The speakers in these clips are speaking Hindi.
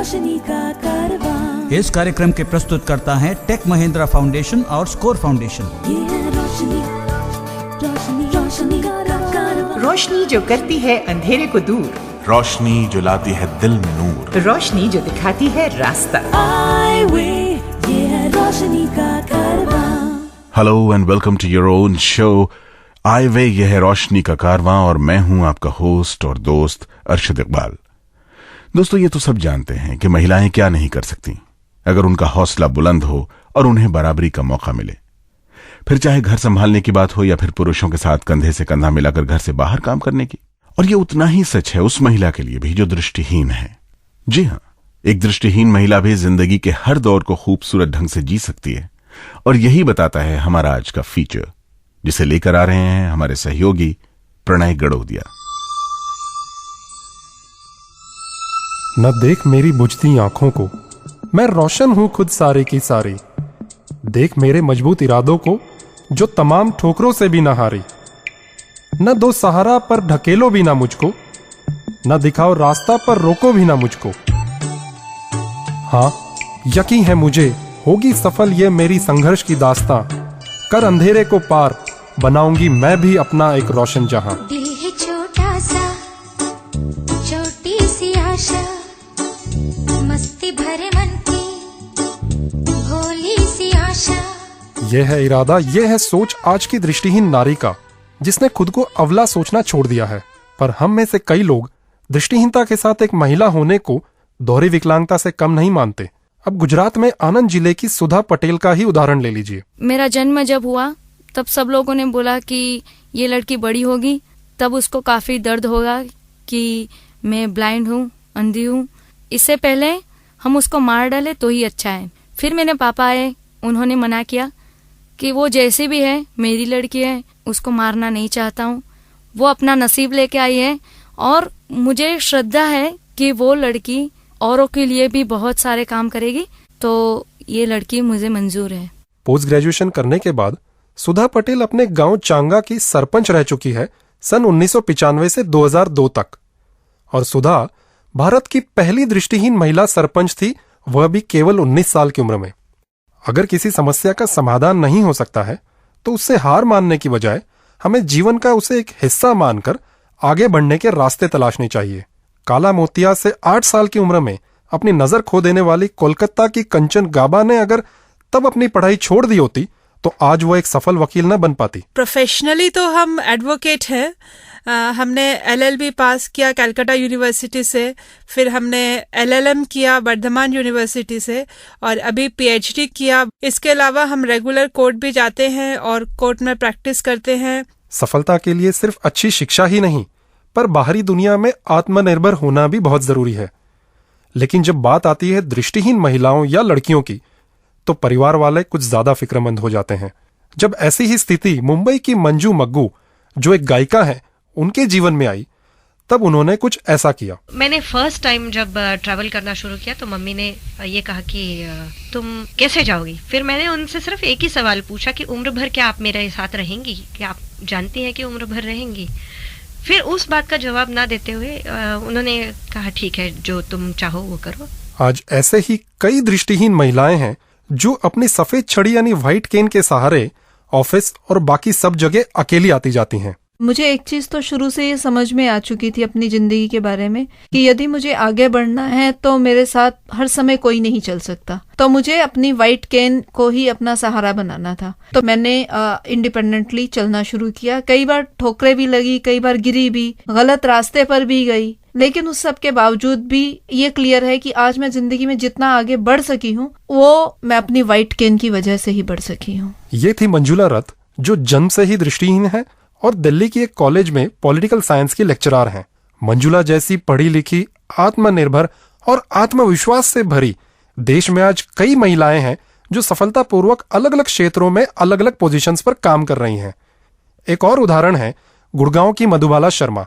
रोशनी का कारवां। इस कार्यक्रम के प्रस्तुत करता है टेक महिंद्रा फाउंडेशन और स्कोर फाउंडेशन। ये है रोशनी, रोशनी, रोशनी का कारवां। रोशनी जो करती है अंधेरे को दूर, रोशनी जो लाती है दिल में नूर, रोशनी जो दिखाती है रास्ता। आई वे, ये है रोशनी का कारवां। Hello and welcome to your own show आई वे, यह है रोशनी का कारवां और मैं हूं आपका होस्ट और दोस्त अरशद इकबाल। दोस्तों, ये तो सब जानते हैं कि महिलाएं क्या नहीं कर सकती अगर उनका हौसला बुलंद हो और उन्हें बराबरी का मौका मिले। फिर चाहे घर संभालने की बात हो या फिर पुरुषों के साथ कंधे से कंधा मिलाकर घर से बाहर काम करने की। और ये उतना ही सच है उस महिला के लिए भी जो दृष्टिहीन है। जी हां, एक दृष्टिहीन महिला भी जिंदगी के हर दौर को खूबसूरत ढंग से जी सकती है। और यही बताता है हमारा आज का फीचर, जिसे लेकर आ रहे हैं हमारे सहयोगी प्रणय गड़ोदिया। न देख मेरी बुझती आंखों को, मैं रोशन हूं खुद सारे की सारी। देख मेरे मजबूत इरादों को, जो तमाम ठोकरों से भी न हारी। न दो सहारा पर ढकेलो भी ना मुझको, न दिखाओ रास्ता पर रोको भी ना मुझको। हाँ, यकीन है मुझे होगी सफल ये मेरी संघर्ष की दास्तां। कर अंधेरे को पार, बनाऊंगी मैं भी अपना एक रोशन जहां। दिल है छोटा सा, छोटी सी आशा, मस्ती भरे मन की भोली सी आशा। यह है इरादा, यह है सोच आज की दृष्टिहीन नारी का, जिसने खुद को अवला सोचना छोड़ दिया है। पर हम में से कई लोग दृष्टिहीनता के साथ एक महिला होने को दोहरी विकलांगता से कम नहीं मानते। अब गुजरात में आनंद जिले की सुधा पटेल का ही उदाहरण ले लीजिए। मेरा जन्म जब हुआ तब सब लोगों ने बोला कि ये लड़की बड़ी होगी तब उसको काफी दर्द होगा कि मैं ब्लाइंड हूँ, अंधी हूँ। इससे पहले हम उसको मार डाले तो ही अच्छा है। फिर मेरे पापा आए, उन्होंने मना किया कि वो जैसी भी है मेरी लड़की है, उसको मारना नहीं चाहता हूँ। वो अपना नसीब लेके आई है और मुझे श्रद्धा है कि वो लड़की औरों के लिए भी बहुत सारे काम करेगी, तो ये लड़की मुझे मंजूर है। पोस्ट ग्रेजुएशन करने के बाद सुधा पटेल अपने गांव चांगा की सरपंच रह चुकी है सन 1995 से 2002 तक। और सुधा भारत की पहली दृष्टिहीन महिला सरपंच थी, वह भी केवल 19 साल की उम्र में। अगर किसी समस्या का समाधान नहीं हो सकता है तो उससे हार मानने की बजाय हमें जीवन का उसे एक हिस्सा मानकर आगे बढ़ने के रास्ते तलाशने चाहिए। काला मोतिया से 8 साल की उम्र में अपनी नजर खो देने वाली कोलकाता की कंचन गाबा ने अगर तब अपनी पढ़ाई छोड़ दी होती तो आज वो एक सफल वकील न बन पाती। प्रोफेशनली तो हम एडवोकेट हैं। हमने LLB पास किया कलकत्ता यूनिवर्सिटी से, फिर हमने LLM किया बर्धमान यूनिवर्सिटी से और अभी PhD किया। इसके अलावा हम रेगुलर कोर्ट भी जाते हैं और कोर्ट में प्रैक्टिस करते हैं। सफलता के लिए सिर्फ अच्छी शिक्षा ही नहीं, पर बाहरी दुनिया में आत्मनिर्भर होना भी बहुत जरूरी है। लेकिन जब बात आती है दृष्टिहीन महिलाओं या लड़कियों की, तो परिवार वाले कुछ ज्यादा फिक्रमंद हो जाते हैं। जब ऐसी ही स्थिति मुंबई की मंजू मग्गू, जो एक गायिका है, उनके जीवन में आई, तब उन्होंने कुछ ऐसा किया। मैंने फर्स्ट टाइम जब ट्रैवल करना शुरू किया तो मम्मी ने ये कहा कि तुम कैसे जाओगी। फिर मैंने उनसे सिर्फ एक ही सवाल पूछा कि उम्र भर क्या आप मेरे साथ रहेंगी, क्या आप जानती हैं कि उम्र भर रहेंगी। फिर उस बात का जवाब ना देते हुए उन्होंने कहा ठीक है, जो तुम चाहो वो करो। आज ऐसे ही कई दृष्टिहीन महिलाएं हैं जो अपनी सफेद छड़ी यानी व्हाइट केन के सहारे ऑफिस और बाकी सब जगह अकेली आती जाती हैं। मुझे एक चीज तो शुरू से ये समझ में आ चुकी थी अपनी जिंदगी के बारे में कि यदि मुझे आगे बढ़ना है तो मेरे साथ हर समय कोई नहीं चल सकता, तो मुझे अपनी व्हाइट केन को ही अपना सहारा बनाना था। तो मैंने इंडिपेंडेंटली चलना शुरू किया। कई बार ठोकरें भी लगी, कई बार गिरी भी, गलत रास्ते पर भी गई, लेकिन उस सब के बावजूद भी ये क्लियर है कि आज मैं जिंदगी में जितना आगे बढ़ सकी हूँ वो मैं अपनी व्हाइट केन की वजह से ही बढ़ सकी हूँ। ये थी मंजुला रथ, जो जन्म से ही दृष्टिहीन है और दिल्ली की एक कॉलेज में पॉलिटिकल साइंस की लेक्चरर हैं। मंजुला जैसी पढ़ी लिखी, आत्मनिर्भर और आत्मविश्वास से भरी देश में आज कई महिलाएं हैं जो सफलतापूर्वक अलग अलग क्षेत्रों में अलग अलग पोजीशंस पर काम कर रही हैं। एक और उदाहरण है गुड़गांव की मधुबाला शर्मा,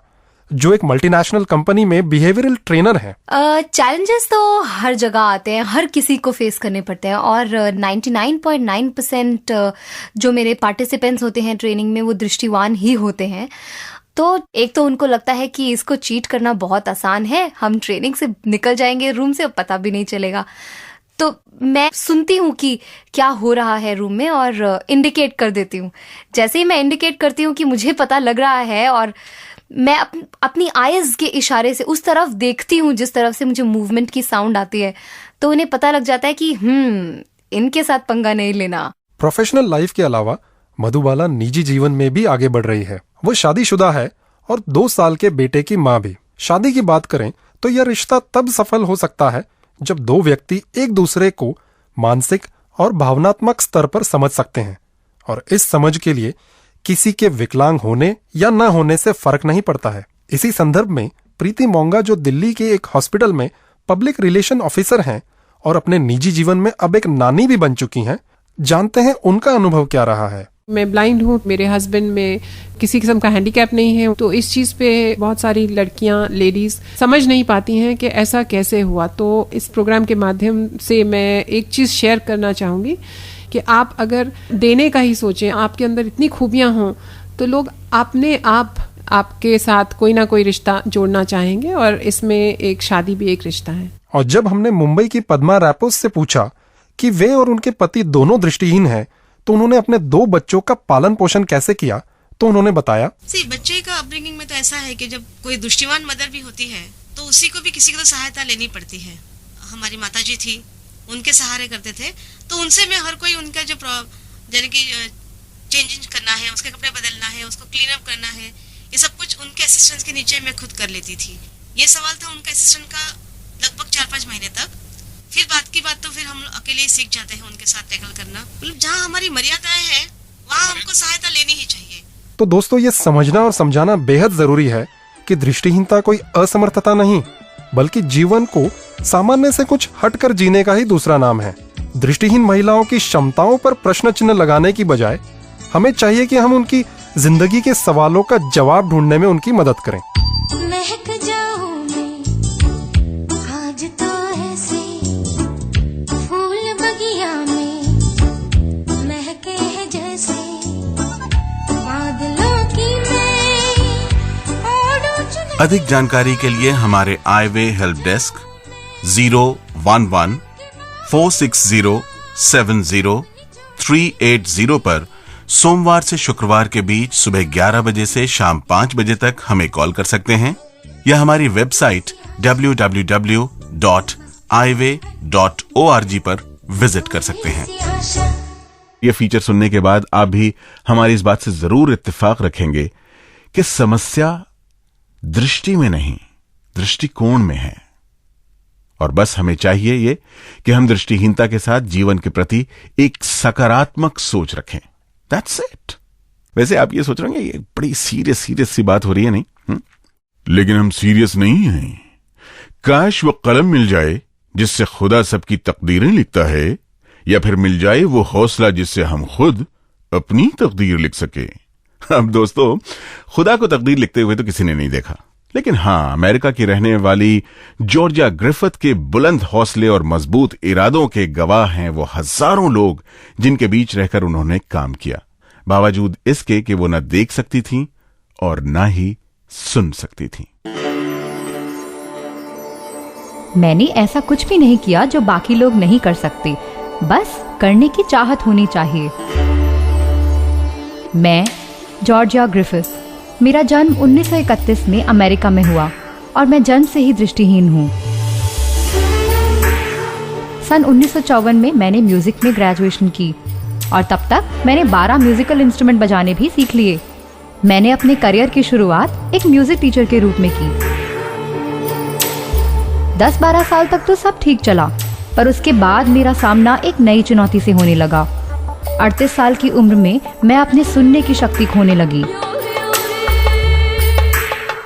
जो एक मल्टीनेशनल कंपनी में बिहेवियरल ट्रेनर है। चैलेंजेस तो हर जगह आते हैं, हर किसी को फेस करने पड़ते हैं और 99.9% जो मेरे पार्टिसिपेंट्स होते हैं ट्रेनिंग में वो दृष्टिवान ही होते हैं। तो एक तो उनको लगता है कि इसको चीट करना बहुत आसान है, हम ट्रेनिंग से निकल जाएंगे रूम से, पता भी नहीं चलेगा। तो मैं सुनती हूँ कि क्या हो रहा है रूम में और इंडिकेट कर देती हूँ। जैसे ही मैं इंडिकेट करती हूँ कि मुझे पता लग रहा है और मैं अपनी आईज के इशारे से उस तरफ देखती हूँ जिस तरफ से मुझे मूवमेंट की साउंड आती है, तो उन्हें पता लग जाता है कि इनके साथ पंगा नहीं लेना। प्रोफेशनल लाइफ के अलावा मधुबाला निजी जीवन में भी आगे बढ़ रही है। वो शादीशुदा है और 2 साल के बेटे की माँ भी। शादी की बात करें तो यह रिश्ता तब सफल हो सकता है जब 2 व्यक्ति एक दूसरे को मानसिक और भावनात्मक स्तर पर समझ सकते हैं, और इस समझ के लिए किसी के विकलांग होने या न होने से फर्क नहीं पड़ता है। इसी संदर्भ में प्रीति मोंगा, जो दिल्ली के एक हॉस्पिटल में पब्लिक रिलेशन ऑफिसर हैं और अपने निजी जीवन में अब एक नानी भी बन चुकी हैं, जानते हैं उनका अनुभव क्या रहा है। मैं ब्लाइंड हूँ, मेरे हस्बैंड में किसी किस्म का हैंडीकैप नहीं है, तो इस चीज़ पे बहुत सारी लड़कियाँ, लेडीज समझ नहीं पाती हैं कि ऐसा कैसे हुआ। तो इस प्रोग्राम के माध्यम से मैं एक चीज़ शेयर करना चाहूँगी कि आप अगर देने का ही सोचें, आपके अंदर इतनी खूबियाँ हों, तो लोग अपने आप आपके साथ कोई ना कोई रिश्ता जोड़ना चाहेंगे, और इसमें एक शादी भी एक रिश्ता है। और जब हमने मुंबई की पद्मा रैपोस से पूछा कि वे और उनके पति दोनों दृष्टिहीन हैं, तो उन्होंने अपने 2 बच्चों का पालन पोषण कैसे किया, तो उन्होंने बताया, बच्चे का अपब्रिंगिंग में तो ऐसा है कि जब कोई दृष्टिवान मदर भी होती है तो उसी को भी किसी की तो सहायता लेनी पड़ती है। हमारी माताजी थी, उनके सहारे करते थे, तो उनसे मैं हर कोई उनका जो यानी कि चेंज करना है, उसके कपड़े बदलना है, उसको क्लीन अप करना है, ये सब कुछ उनके असिस्टेंस के नीचे मैं खुद कर लेती थी। ये सवाल था उनका असिस्टेंट का लगभग 4-5 महीने तक। फिर बात की बात तो फिर हम अकेले ही सीख जाते हैं उनके साथ टैकल करना। मतलब जहाँ हमारी मर्यादाएं हैं वहाँ हमको सहायता लेनी ही चाहिए। तो दोस्तों, ये समझना और समझाना बेहद जरूरी है कि दृष्टिहीनता कोई असमर्थता नहीं, बल्कि जीवन को सामान्य से कुछ हटकर जीने का ही दूसरा नाम है। दृष्टिहीन महिलाओं की क्षमताओं पर प्रश्न चिन्ह लगाने की बजाय हमें चाहिए कि हम उनकी जिंदगी के सवालों का जवाब ढूंढने में उनकी मदद करें। महक जाऊं मैं आज तो ऐसे फूल बगिया में महके हैं जैसे बादलों की मैं ओढ़ूं चुन। अधिक जानकारी के लिए हमारे आईवे हेल्प डेस्क 011-460-70380 पर सोमवार से शुक्रवार के बीच सुबह 11 बजे से शाम 5 बजे तक हमें कॉल कर सकते हैं, या हमारी वेबसाइट www.ive.org पर विजिट कर सकते हैं। ये फीचर सुनने के बाद आप भी हमारी इस बात से जरूर इत्तेफाक रखेंगे कि समस्या दृष्टि में नहीं, दृष्टिकोण में है, और बस हमें चाहिए ये कि हम दृष्टिहीनता के साथ जीवन के प्रति एक सकारात्मक सोच रखें। That's it। वैसे आप ये सोच रहे हैं ये बड़ी सीरियस सी बात हो रही है, नहीं? लेकिन हम सीरियस नहीं हैं। काश वो कलम मिल जाए जिससे खुदा सबकी तकदीरें लिखता है, या फिर मिल जाए वो हौसला जिससे हम खुद अपनी तकदीर लिख सके। अब दोस्तों, खुदा को तकदीर लिखते हुए तो किसी ने नहीं देखा, लेकिन हाँ, अमेरिका की रहने वाली जॉर्जिया ग्रिफिथ के बुलंद हौसले और मजबूत इरादों के गवाह हैं वो हजारों लोग जिनके बीच रहकर उन्होंने काम किया, बावजूद इसके कि वो न देख सकती थीं और न ही सुन सकती थीं। मैंने ऐसा कुछ भी नहीं किया जो बाकी लोग नहीं कर सकते, बस करने की चाहत होनी चाहिए। मैं जॉर्जिया ग्रिफिथ, मेरा जन्म 1931 में अमेरिका में हुआ और मैं जन्म से ही दृष्टिहीन हूँ। सन 1954 में मैंने म्यूजिक में ग्रेजुएशन की और तब तक मैंने 12 म्यूजिकल इंस्ट्रूमेंट बजाने भी सीख लिए। मैंने अपने करियर की शुरुआत एक म्यूजिक टीचर के रूप में की। 10-12 साल तक तो सब ठीक चला, पर उसके बाद मेरा सामना एक नई चुनौती से होने लगा। 38 साल की उम्र में मैं अपने सुनने की शक्ति खोने लगी।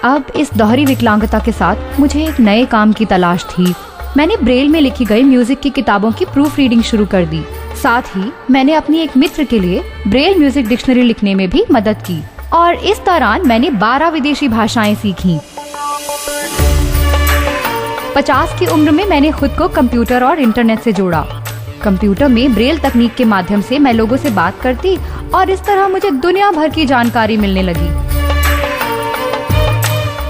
अब इस दोहरी विकलांगता के साथ मुझे एक नए काम की तलाश थी। मैंने ब्रेल में लिखी गई म्यूजिक की किताबों की प्रूफ रीडिंग शुरू कर दी। साथ ही मैंने अपनी एक मित्र के लिए ब्रेल म्यूजिक डिक्शनरी लिखने में भी मदद की और इस दौरान मैंने 12 विदेशी भाषाएं सीखी। 50 की उम्र में मैंने खुद को कंप्यूटर और इंटरनेट से जोड़ा। कंप्यूटर में ब्रेल तकनीक के माध्यम से मैं लोगों से बात करती और इस तरह मुझे दुनिया भर की जानकारी मिलने लगी।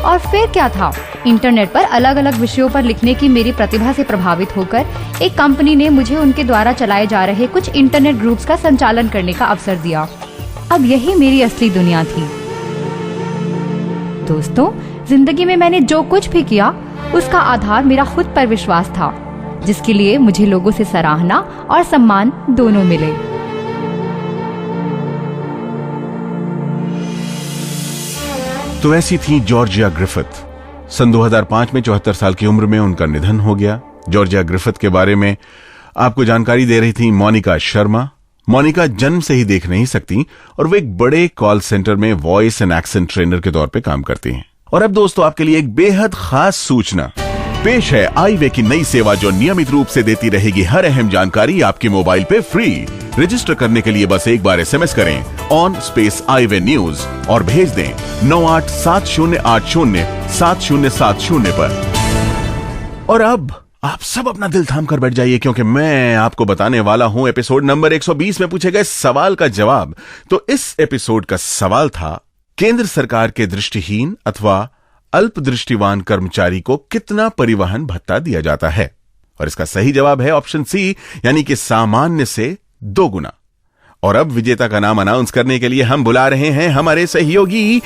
और फिर क्या था, इंटरनेट पर अलग अलग विषयों पर लिखने की मेरी प्रतिभा से प्रभावित होकर एक कंपनी ने मुझे उनके द्वारा चलाए जा रहे कुछ इंटरनेट ग्रुप्स का संचालन करने का अवसर दिया। अब यही मेरी असली दुनिया थी। दोस्तों, जिंदगी में मैंने जो कुछ भी किया उसका आधार मेरा खुद पर विश्वास था, जिसके लिए मुझे लोगों से सराहना और सम्मान दोनों मिले। तो ऐसी थी जॉर्जिया ग्रिफिथ। सन 2005 में 74 साल की उम्र में उनका निधन हो गया। जॉर्जिया ग्रिफिथ के बारे में आपको जानकारी दे रही थी मोनिका शर्मा। मोनिका जन्म से ही देख नहीं सकती और वो एक बड़े कॉल सेंटर में वॉइस एंड एक्सेंट ट्रेनर के तौर पे काम करती हैं। और अब दोस्तों आपके लिए एक बेहद खास सूचना पेश है। आईवे की नई सेवा जो नियमित रूप से देती रहेगी हर अहम जानकारी आपके मोबाइल पे फ्री। रजिस्टर करने के लिए बस एक बार SMS करें ऑन स्पेस आईवे न्यूज और भेज दें 9870807070 पर। और अब आप सब अपना दिल थाम कर बैठ जाइए, क्योंकि मैं आपको बताने वाला हूं एपिसोड नंबर 120 में पूछे गए सवाल का जवाब। तो इस एपिसोड का सवाल था, केंद्र सरकार के दृष्टिहीन अथवा अल्प दृष्टिवान कर्मचारी को कितना परिवहन भत्ता दिया जाता है? और इसका सही जवाब है ऑप्शन सी, यानी कि सामान्य से 2 गुना। और अब विजेता का नाम अनाउंस करने के लिए हम बुला रहे हैं हमारे सहयोगी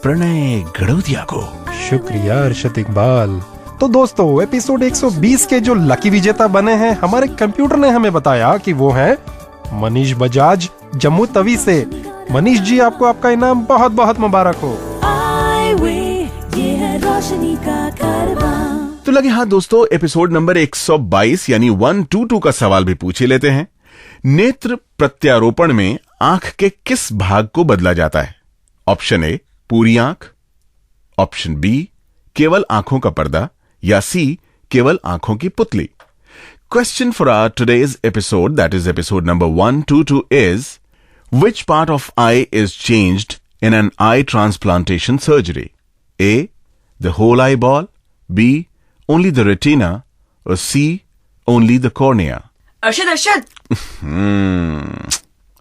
प्रणय गड़ोदिया को। शुक्रिया अर्शद इकबाल। तो दोस्तों, एपिसोड 120 के जो लकी विजेता बने हैं, हमारे कंप्यूटर ने हमें बताया कि वो हैं मनीष बजाज जम्मू तवी से। मनीष जी, आपको आपका इनाम बहुत बहुत मुबारक हो। ये है रोशनी का कारवां। तो लगे हाथ दोस्तों, एपिसोड नंबर 122 यानी 122 का सवाल भी पूछ ही लेते हैं। नेत्र प्रत्यारोपण में आंख के किस भाग को बदला जाता है? ऑप्शन ए पूरी आंख, ऑप्शन बी केवल आंखों का पर्दा, या सी केवल आंखों की पुतली। Question for our today's episode, that is episode number 122 is which part of eye is changed in an eye transplantation surgery? A, the whole eyeball, B, only the retina, or C, only the cornea? Arshad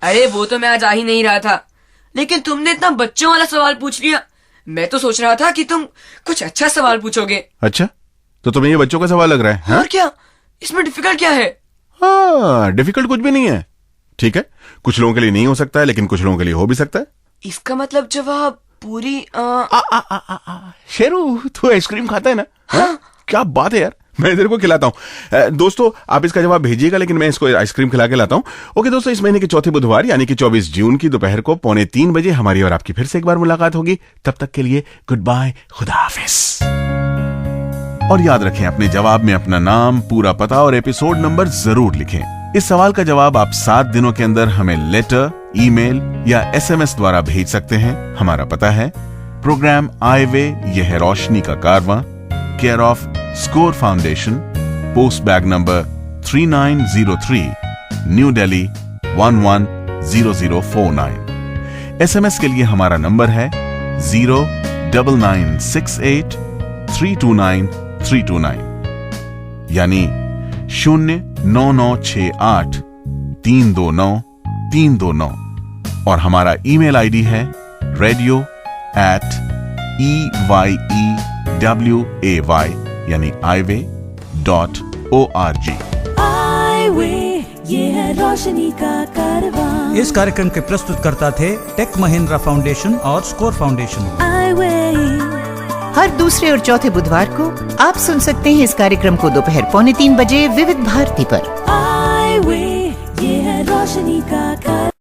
अरे वो तो मैं आज आ ही नहीं रहा था, लेकिन तुमने इतना बच्चों वाला सवाल पूछ लिया। मैं तो सोच रहा था कि तुम कुछ अच्छा सवाल पूछोगे। अच्छा, तो तुम्हें ये बच्चों का सवाल लग रहा है? और क्या, इसमें डिफिकल्ट क्या है? डिफिकल्ट कुछ भी नहीं है। ठीक है, कुछ लोगों के लिए नहीं हो सकता है, लेकिन कुछ लोगों के लिए हो भी सकता है। इसका मतलब जवाब पूरी शेरू, तू आइसक्रीम खाता है ना? हाँ? क्या बात है यार, मैं इधर को खिलाता हूँ। दोस्तों आप इसका जवाब भेजिएगा, लेकिन मैं इसको आइसक्रीम खिला के लाता हूँ। ओके दोस्तों, इस महीने के चौथे बुधवार यानी कि 24 जून की दोपहर को 2:45 बजे हमारी और आपकी फिर से एक बार मुलाकात होगी। तब तक के लिए गुड बाय, खुदा हाफिज। और याद रखें, अपने जवाब में अपना नाम, पूरा पता और एपिसोड नंबर जरूर लिखें। इस सवाल का जवाब आप 7 दिनों के अंदर हमें लेटर, ईमेल या SMS द्वारा भेज सकते हैं। हमारा पता है प्रोग्राम आई वे यह है रोशनी का कारवां, care off score foundation, post bag number 3903, new Delhi 110049। SMS के लिए हमारा नंबर है 09968329329, यानी 09968329329। और हमारा ईमेल आईडी है radio@eyeway यानी iway.org। ये है रोशनी का कारवां। इस कार्यक्रम के प्रस्तुतकर्ता थे टेक महिंद्रा फाउंडेशन और स्कोर फाउंडेशन। हर दूसरे और चौथे बुधवार को आप सुन सकते हैं इस कार्यक्रम को दोपहर 2:45 बजे विविध भारती पर। ये है रोशनी का कारवां।